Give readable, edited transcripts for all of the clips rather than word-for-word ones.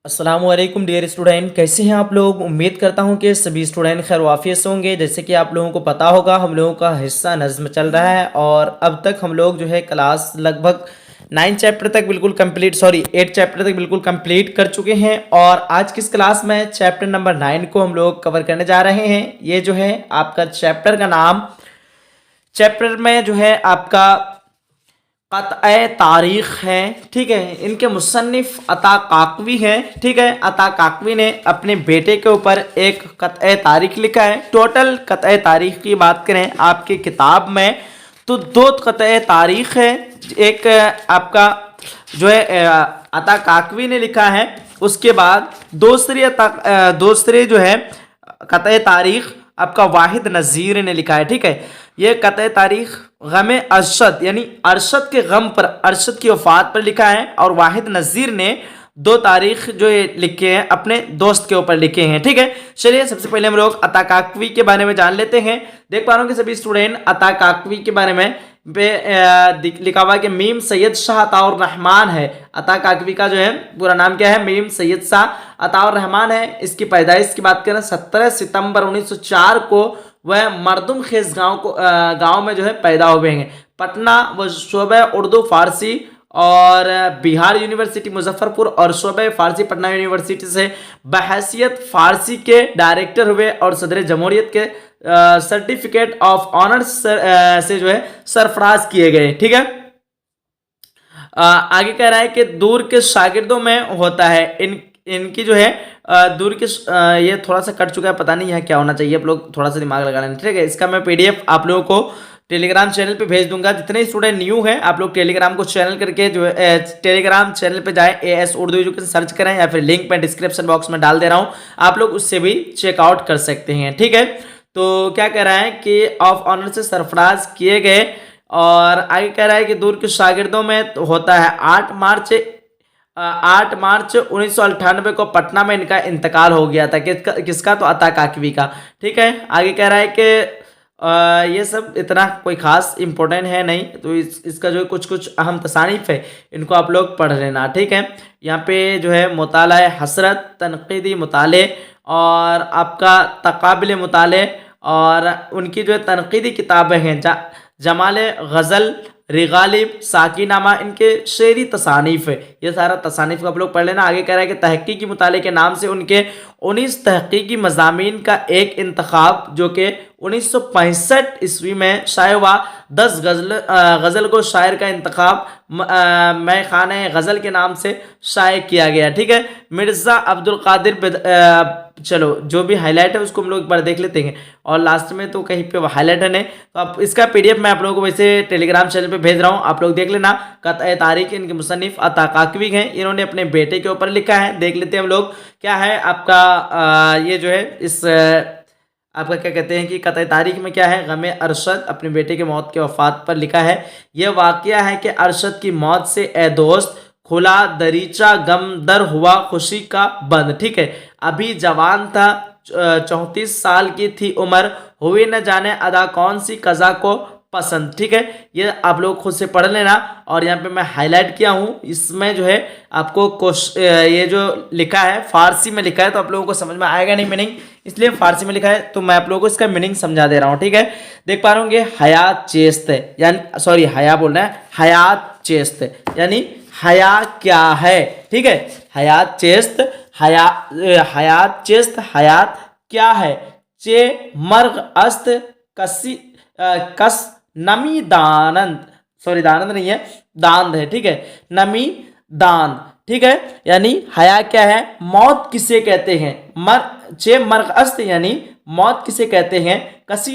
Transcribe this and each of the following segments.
अस्सलामुअलैकुम dear student, कैसे हैं आप लोग। उम्मीद करता हूं कि सभी स्टूडेंट खैर वाफियत से होंगे। जैसे कि आप लोगों को पता होगा, हम लोगों का हिस्सा नज़्म चल रहा है और अब तक हम लोग जो है क्लास लगभग 9 चैप्टर तक बिल्कुल कंप्लीट 8 चैप्टर तक बिल्कुल कंप्लीट कर चुके हैं। और आज किस क्लास में चैप्टर नंबर 9 को हम लोग कवर करने जा रहे हैं। ये जो है आपका चैप्टर का नाम, चैप्टर में जो है आपका क़त्अ तारीख़ है। ठीक है, इनके मुसन्निफ़ अता काकवी हैं। ठीक है, अता काकवी ने अपने बेटे के ऊपर एक क़त्अ तारीख़ लिखा है। टोटल क़त्अ तारीख़ की बात करें आपकी किताब में तो 2 क़त्अ तारीख़ है। एक आपका जो है अता काकवी ने लिखा है, उसके बाद दूसरे जो है क़त्अ तारीख़ आपका वाहिद नज़ीर ने लिखा है। ठीक है, ये क़त्अ तारीख़ गम अरशद यानी अरशद के गम पर, अरशद की वफ़ात पर लिखा है। और वाहिद नज़ीर ने 2 तारीख़ जो ये लिखे हैं अपने दोस्त के ऊपर लिखे हैं। ठीक है, चलिए सबसे पहले हम लोग अता काकवी के बारे में जान लेते हैं। देख पा रहा हूँ कि सभी स्टूडेंट अता काकवी के बारे में लिखा हुआ कि मीम सैयद शाह अताउर रहमान है। अता काकवी का जो है पूरा नाम क्या है, मीम सैयद शाह अताउर रहमान है। इसकी पैदाइश की बात करें 17 सितंबर 1904 को वह मरदुम खेज गांव में जो है पैदा हुए हैं। पटना व शोबे उर्दू फारसी और बिहार यूनिवर्सिटी मुजफ्फरपुर और शोबे फारसी पटना यूनिवर्सिटी से बहैसियत फारसी के डायरेक्टर हुए और सदर जमहूरियत के सर्टिफिकेट ऑफ ऑनर्स से जो है सरफराज किए गए। ठीक है, आगे कह रहा है कि दूर के शागिर्दों में होता है। इनकी जो है दूर के ये थोड़ा सा कट चुका है, पता नहीं है क्या होना चाहिए, आप लोग थोड़ा सा दिमाग लगा लेना। ठीक है, इसका मैं पीडीएफ आप लोगों को टेलीग्राम चैनल पे भेज दूंगा। जितने स्टूडेंट न्यू हैं आप लोग टेलीग्राम को चैनल करके जो है टेलीग्राम चैनल पे जाएं, AS उर्दू एजुकेशन सर्च करें या फिर लिंक मैं डिस्क्रिप्शन बॉक्स में डाल दे रहा हूँ, आप लोग उससे भी चेकआउट कर सकते हैं। ठीक है, तो क्या कह रहा है कि ऑफ ऑनर से सरफराज किए गए। और आगे कह रहा है कि दूर के शागिर्दों में तो होता है 8 मार्च 1998 को पटना में इनका इंतकाल हो गया था। किसका तो अता काकवी का। ठीक है, आगे कह रहा है कि ये सब इतना कोई खास इंपॉर्टेंट है नहीं, तो इसका जो कुछ कुछ अहम तसानीफ है इनको आप लोग पढ़ लेना। ठीक है, यहाँ पे जो है मुताला हसरत, तनकीदी मुताले और आपका तकाबिल मुताले और उनकी जो है तनकीदी किताबें हैं जमाल गज़ल, रिगालिब, साकीनामा, इनके शेरी तसानीफ़ है। ये सारा तसानीफ़ को आप लोग पढ़ लेना। आगे कह रहा है कि तहक़ीक़ी मुताले के नाम से उनके 19 तहक़ीक़ी मज़ामीन का एक इंतखाब जो कि 1965 ईस्वी में शाये हुआ। 10 गज़ल को शायर का इंतखाब मैं खाने गज़ल के नाम से शाये किया गया। ठीक है, मिर्ज़ा अब्दुल कादिर चलो जो भी हाईलाइट है उसको हम लोग एक बार देख लेते हैं और लास्ट में तो कहीं पे हाईलाइट है नहीं, तो आप इसका पीडीएफ मैं आप लोगों को वैसे टेलीग्राम चैनल पे भेज रहा हूँ, आप लोग देख लेना। क़त्अ तारीख़ इनके मुसन्निफ़ अता काकवी हैं, इन्होंने अपने बेटे के ऊपर लिखा है। देख लेते हैं हम लोग क्या है आपका ये जो है इस आपका क्या कहते हैं कि क़त्अ तारीख़ में क्या है, गम अरशद अपने बेटे के मौत के वफ़ात पर लिखा है। यह वाक़या है कि अरशद की मौत से ए दोस्त खुला दरीचा गम दर हुआ खुशी का बंद। ठीक है, अभी जवान था 34 साल की थी उम्र, हुई न जाने अदा कौन सी कज़ा को पसंद। ठीक है, ये आप लोग खुद से पढ़ लेना। और यहाँ पे मैं हाईलाइट किया हूँ, इसमें जो है आपको ये जो लिखा है फारसी में लिखा है तो आप लोगों को समझ में आएगा नहीं मीनिंग, इसलिए फारसी में लिखा है तो मैं आप लोगों को इसका मीनिंग समझा दे रहा हूँ। ठीक है, देख पा रहे होंगे हयात चेस्त है, यानी सॉरी हया बोलना है, हयात चेस्त यानी हया क्या है। ठीक है, हयात चेस्त, हयात चेस्त हयात क्या है। चे मर्ग अस्त कस नमी दानंद, सॉरी दानंद नहीं है, दांद है। ठीक है, नमी दांद। ठीक है, यानी हया क्या है, मौत किसे कहते हैं। चे मर्ग अस्त यानी मौत किसे कहते हैं। कस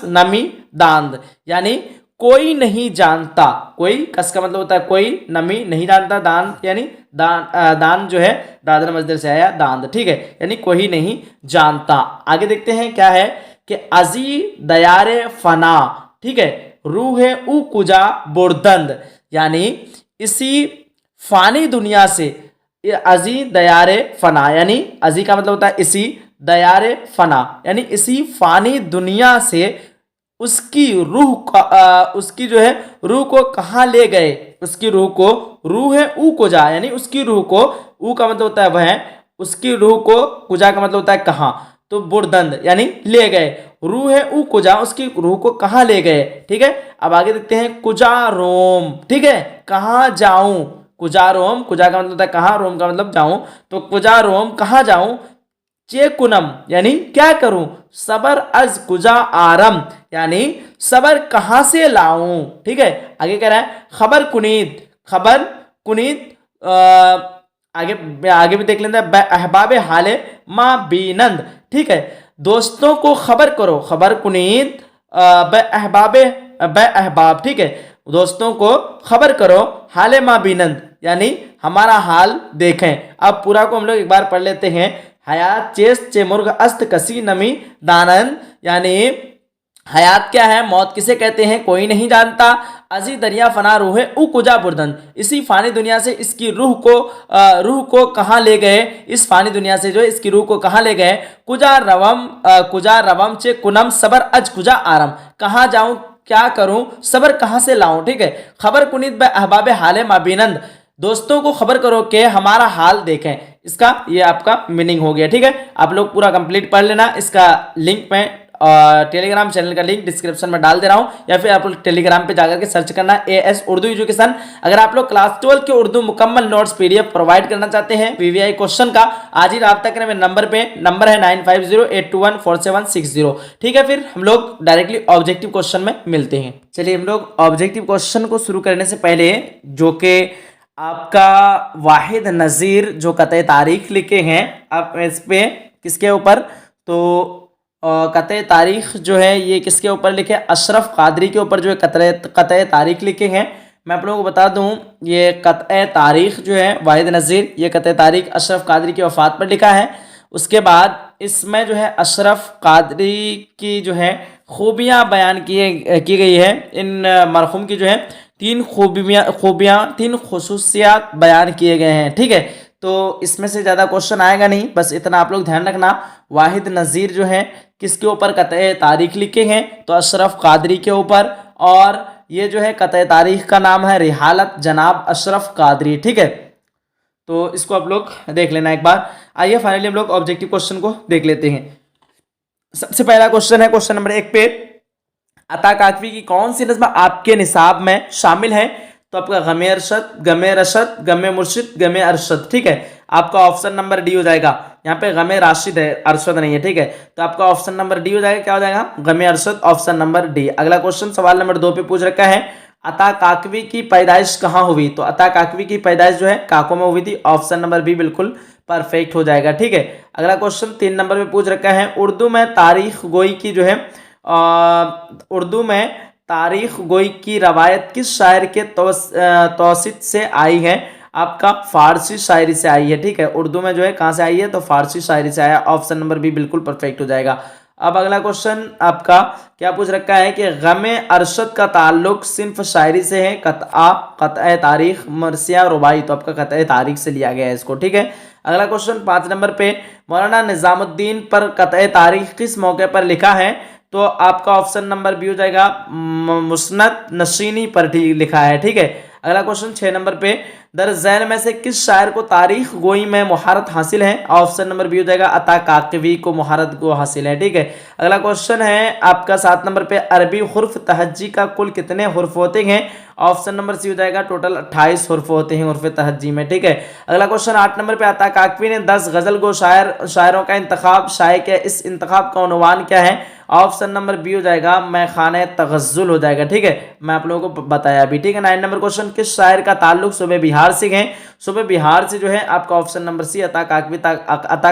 नमी दांद यानी कोई नहीं जानता। कोई कस का मतलब होता है कोई, नमी नहीं जानता, दान यानी दान जो है दादर मजदर से आया दांद। ठीक है, यानी कोई नहीं जानता। आगे देखते हैं क्या है कि अजी दयारे फना। ठीक है, रूह उ कुजा बुरदंद यानी इसी फानी दुनिया से, अजी दयारे फना यानी अजी का मतलब होता है इसी, दयारे फना यानी इसी फानी दुनिया से उसकी उसकी जो है रूह को कहाँ ले गए, उसकी रूह को, रूह है ऊ को जा, यानी उसकी रूह को, ऊ का मतलब होता है वह, उसकी रूह को, कुजा का मतलब होता है कहाँ, तो बुरदंद यानी ले गए, रूह है ऊ कुजा, उसकी रूह को कहाँ ले गए। ठीक है, अब आगे देखते हैं कुजा रोम। ठीक है, कहाँ जाऊं, कुजा रोम, कुजा का मतलब होता है कहाँ, रोम का मतलब जाऊं, तो कुजा रोम कहाँ जाऊं, चेकुनम यानी क्या करूं, सबर अज कुजा आरम यानी सबर कहां से लाऊं। ठीक है, आगे कह रहा है खबर कुनीत, खबर कुनीत, आगे आगे भी देख लेते हैं अहबाब हाले माँ बीनंद। ठीक है, दोस्तों को खबर करो, खबर कुनीत अहबाब अहबाब। ठीक है, दोस्तों को खबर करो हाले माँ बीनंद यानी हमारा हाल देखें। अब पूरा को हम लोग एक बार पढ़ लेते हैं। हयात चेस चेमुर्ग अस्त कसी नमी दानंद यानी हयात क्या है, मौत किसे कहते हैं, कोई नहीं जानता। अजी दरिया फना रूह उ कुजा बुरदन, इसी फानी दुनिया से इसकी रूह को कहाँ ले गए, इस फानी दुनिया से जो है इसकी रूह को कहाँ ले गए। कुजा रवम चे कुनम सबर अज कुजा आरम, कहाँ जाऊं, क्या करूं, सबर कहाँ से लाऊं। ठीक है, खबर कुनित ब अहबाब हाले माबिनंद, दोस्तों को खबर करो कि हमारा हाल देखें। इसका ये आपका मीनिंग हो गया। ठीक है, आप लोग पूरा कंप्लीट पढ़ लेना। इसका लिंक मैं टेलीग्राम चैनल का लिंक डिस्क्रिप्शन में डाल दे रहा हूं, या फिर आप लोग टेलीग्राम पे जाकर के सर्च करना AS उर्दू एजुकेशन। अगर आप लोग क्लास 12 के उर्दू मुकम्मल नोट्स PDF प्रोवाइड करना चाहते हैं VVI क्वेश्चन का, आज ही रब्ता करें मेरे नंबर पे, नंबर है 9508214760। ठीक है, फिर हम लोग डायरेक्टली ऑब्जेक्टिव क्वेश्चन में मिलते हैं। चलिए हम लोग ऑब्जेक्टिव क्वेश्चन को शुरू करने से पहले, जो कि आपका वाहिद नज़ीर जो कतई तारीख लिखे हैं, आप इस पे किसके ऊपर, तो कतई तारीख जो है ये किसके ऊपर लिखे, अशरफ कादरी के ऊपर जो है कतई तारीख लिखे हैं। मैं आप लोगों को बता दूं, ये कतई तारीख जो है वाहिद नज़ीर, ये कतई तारीख अशरफ कादरी की वफ़ात पर लिखा है। उसके बाद इसमें जो है अशरफ कादरी की जो है खूबियाँ बयान की गई है। इन मरहूम की जो है तीन खूबियाँ तीन खसूसियात बयान किए गए हैं। ठीक है, तो इसमें से ज़्यादा क्वेश्चन आएगा नहीं, बस इतना आप लोग ध्यान रखना। वाहिद नज़ीर जो है किसके ऊपर कतई तारीख लिखे हैं, तो अशरफ कादरी के ऊपर, और ये जो है कतई तारीख का नाम है रिहालत जनाब अशरफ कादरी। ठीक है, तो इसको आप लोग देख लेना एक बार। आइए फाइनली हम लोग ऑब्जेक्टिव क्वेश्चन को देख लेते हैं। सबसे पहला क्वेश्चन है क्वेश्चन नंबर 1 पे, अता काकवी की कौन सी नज़्म आपके निसाब में शामिल है, तो आपका गमे अरशद, गमे रशद, गमे मुर्शिद, गमे अरशद। ठीक है, आपका ऑप्शन नंबर डी हो जाएगा। यहाँ पे गमे राशिद है, अरशद नहीं है। ठीक है, तो आपका ऑप्शन नंबर डी हो जाएगा। क्या हो जाएगा, गमे अरशद, ऑप्शन नंबर डी। अगला क्वेश्चन सवाल नंबर 2 पे पूछ रखा है, अता काकवी की पैदाइश कहाँ हुई, तो अता काकवी की पैदाइश जो है काको में हुई थी, ऑप्शन नंबर बी बिल्कुल परफेक्ट हो जाएगा। ठीक है, अगला क्वेश्चन 3 नंबर पे पूछ रखा है, उर्दू में तारीख गोई की जो है उर्दू में तारीख गोई की रवायत किस शायर के तौसीत से आई है, आपका फारसी शायरी से आई है। ठीक है, उर्दू में जो है कहाँ से आई है, तो फारसी शायरी से आया, ऑप्शन नंबर बी बिल्कुल परफेक्ट हो जाएगा। अब अगला क्वेश्चन आपका क्या पूछ रखा है कि गमे अरशद का ताल्लुक सिर्फ शायरी से है, कतई तारीख, मरसिया, रुबाई, तो आपका कतई तारीख से लिया गया है इसको। ठीक है, अगला क्वेश्चन 5 नंबर पे, मौलाना निजामुद्दीन पर कतई तारीख किस मौके पर लिखा है, तो आपका ऑप्शन नंबर बी हो जाएगा, मुस्नद नशीनी पर लिखा है। ठीक है, अगला क्वेश्चन 6 नंबर पे, दर झैल में से किस शायर को तारीख गोई में मुहारत हासिल है, ऑप्शन नंबर बी हो जाएगा, अता काकवी को मुहारत को हासिल है। ठीक है, अगला क्वेश्चन है आपका 7 नंबर पे, अरबी हुर्फ तहज्जी का कुल कितने हुर्फ होते हैं, ऑप्शन नंबर सी हो जाएगा, टोटल 28 हुर्फ होते हैं हुर्फ तहज्जी में। ठीक है, अगला क्वेश्चन 8 नंबर पे, अता काकवी ने 10 गजल गो शायरों का इंतखाब शाये किया, इस इंतखाब का उन्वान क्या है, ऑप्शन नंबर बी हो जाएगा, मैं खाने तगज़्ज़ुल हो जाएगा। ठीक है, मैं आप लोगों को बताया अभी। ठीक है, 9 नंबर क्वेश्चन, किस शायर का ताल्लुक सूबे बिहार से है, सूबे बिहार से जो है आपका ऑप्शन नंबर सी, अता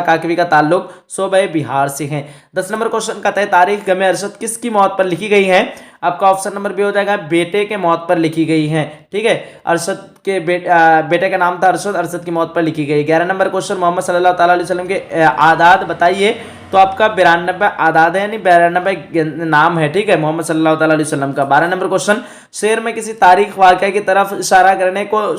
काकवी का ताल्लुक सूबे बिहार से है। 10 नंबर क्वेश्चन, कतई तारीख गमे अरशद किसकी मौत पर लिखी गई है, आपका ऑप्शन नंबर बी हो जाएगा, बेटे के मौत पर लिखी गई है। ठीक है, अरशद के बेटे का नाम था अरशद, अरशद की मौत पर लिखी गई। 11 नंबर क्वेश्चन, मोहम्मद सल्लल्लाहु अलैहि वसल्लम के आदाद बताइए, तो आपका 92 आदाद है, यानी 92 नाम है। ठीक है, मोहम्मद सल्लल्लाहु अलैहि वसल्लम का। 12 नंबर क्वेश्चन, शेर में किसी तारीख वाक़या की तरफ इशारा करने को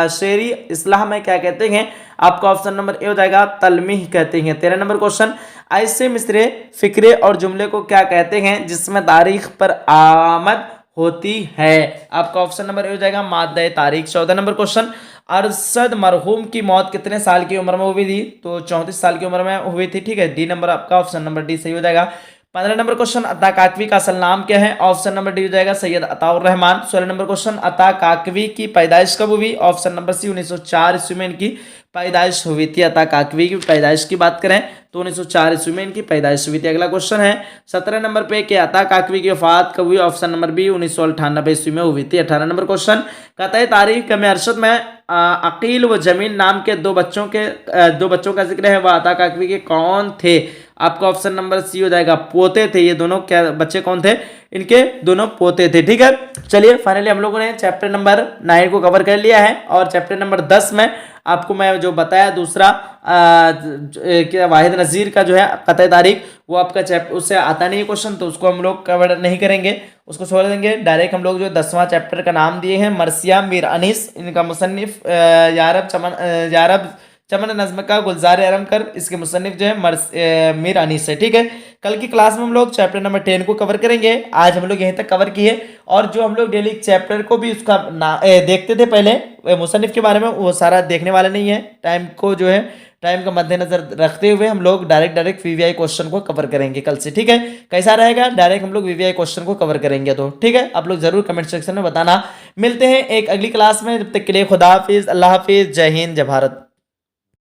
शेरी इस्लाह में क्या कहते हैं, आपका ऑप्शन नंबर ए हो जाएगा, तलमीह कहते हैं। 13 नंबर क्वेश्चन, ऐसे मिसरे, फिक्रे और जुमले को क्या कहते हैं जिसमें तारीख पर आमद होती है? आपका ऑप्शन नंबर ए हो जाएगा मादे तारीख। 14 नंबर क्वेश्चन, अरशद मरहूम की मौत कितने साल की उम्र में हुई थी? तो 34 साल की उम्र में हुई थी। ठीक है, डी नंबर आपका ऑप्शन नंबर डी सही हो जाएगा। 15 नंबर क्वेश्चन, अता काकवी का असल नाम क्या है? ऑप्शन नंबर डी हो जाएगा सैयद अताउर रहमान। 16 नंबर क्वेश्चन, अता काकवी की पैदाइश कब हुई? ऑप्शन नंबर सी 1904 ईस्वी में इनकी पैदाइश हुई थी। अता काकवी की पैदाइश की बात करें तो 1904 ईस्वी में इनकी पैदाइश हुई थी। अगला क्वेश्चन है 17 नंबर पे कि अता काकवी की वफात कब हुई? ऑप्शन नंबर बी 1998 ईस्वी में हुई थी। 18 नंबर क्वेश्चन, कतई तारीख में अरशद में अकील व जमील नाम के दो बच्चों का जिक्र है, वह अता काकवी के कौन थे? आपका ऑप्शन नंबर सी हो जाएगा पोते थे। ये दोनों क्या बच्चे कौन थे? इनके दोनों पोते थे। ठीक है, चलिए फाइनली हम लोगों ने चैप्टर नंबर 9 को कवर कर लिया है और चैप्टर नंबर 10 में आपको मैं जो बताया दूसरा क्या वाहिद नज़ीर का जो है कतई तारीख, वो आपका चैप्टर उससे आता नहीं है क्वेश्चन, तो उसको हम लोग कवर नहीं करेंगे, उसको छोड़ देंगे। डायरेक्ट हम लोग जो 10वां चैप्टर का नाम दिए हैं मरसिया मीर अनीस, इनका मुसन्निफ यारब चमन नज़्म का गुलजार अरमकर, इसके मुसन्निफ जो है मीर अनीस है। ठीक है, कल की क्लास में हम लोग चैप्टर नंबर 10 को कवर करेंगे। आज हम लोग यहीं तक कवर किए और जो हम लोग डेली चैप्टर को भी उसका देखते थे पहले मुसन्निफ के बारे में, वो सारा देखने वाले नहीं है। टाइम को जो है टाइम का मद्देनजर रखते हुए हम लोग डायरेक्ट वीवीआई क्वेश्चन को कवर करेंगे कल से। ठीक है, कैसा रहेगा? डायरेक्ट हम लोग वीवीआई क्वेश्चन को कवर करेंगे। तो ठीक है, आप लोग जरूर कमेंट सेक्शन में बताना। मिलते हैं एक अगली क्लास में, जब तक के लिए खुदा हाफिज, अल्लाह हाफिज, जय हिंद, जय भारत।